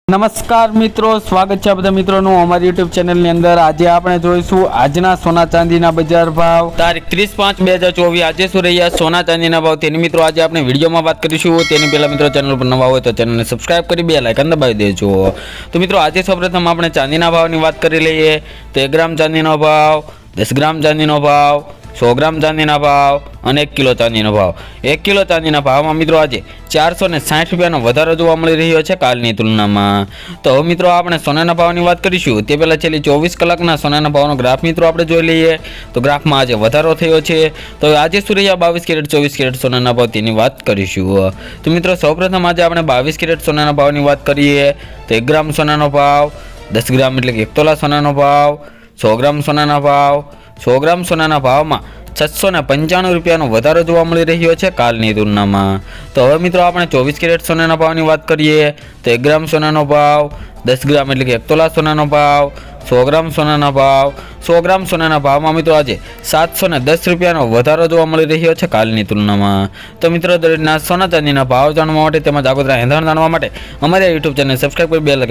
નમસ્કાર મિત્રો, સ્વાગત છે બધા મિત્રોનું અમારી યુટ્યુબ ચેનલની અંદર। આજે આપણે જોઈશું આજના સોના ચાંદીના બજાર ભાવ તારીખ 30/5/2024। આજે શું રહ્યા સોના ચાંદીના ભાવ તેની મિત્રો આજે આપણે વિડીયોમાં વાત કરીશું। તેની પહેલા મિત્રો ચેનલ પર નવા હોય તો ચેનલને સબસ્ક્રાઇબ કરી બેલ આઇકન દબાવી દેજો। તો મિત્રો આજે સૌપ્રથમ આપણે ચાંદીના ભાવની વાત કરી લઈએ તો 1 ગ્રામ ચાંદીનો ભાવ, 10 ગ્રામ ચાંદીનો ભાવ, 100 ગ્રામ ચાંદીના ભાવ અને 1 કિલો ચાંદીનો ભાવ। 1 કિલો ચાંદીના ભાવમાં મિત્રો આજે 460 રૂપિયાનો વધારો જોવા મળી રહ્યો છે કાલની તુલનામાં। તો હવે મિત્રો આપણે સોનાના ભાવની વાત કરીશું તે પહેલાં છેલ્લી 24 કલાકના સોનાના ભાવનો ગ્રાફ મિત્રો આપણે જોઈ લઈએ તો ગ્રાફમાં આજે વધારો થયો છે। તો આજે શું રહ્યા 22 કેરેટ 24 કેરેટ સોનાના ભાવ તેની વાત કરીશું। તો મિત્રો સૌપ્રથમ આજે આપણે 22 કેરેટ સોનાના ભાવની વાત કરીએ તો 1 ગ્રામ સોનાનો ભાવ, 10 ગ્રામ એટલે કે 1 તોલા સોનાનો ભાવ, 100 ગ્રામ સોનાના ભાવ, 100 ગ્રામ સોનાના ભાવમાં 695 રૂપિયાનો વધારો જોવા મળી રહ્યો છે કાલની તુલનામાં। તો હવે મિત્રો આપણે 24 કેરેટ સોનાના ભાવની વાત કરીએ તો 1 ગ્રામ સોનાનો ભાવ, 10 ગ્રામ એટલે કે 1 તોલા સોનાનો ભાવ, 100 ગ્રામ સોનાના ભાવ, 100 ગ્રામ સોનાના ભાવમાં મિત્રો આજે 710 રૂપિયાનો વધારો જોવા મળી રહ્યો છે કાલની તુલનામાં। તો મિત્રો દરેકના સોના ચાંદીના ભાવ જાણવા માટે તેમજ આગોતરા એંધાણ જાણવા માટે અમારી યુટ્યુબ ચેનલ સબસ્ક્રાઇબ કરી બેલ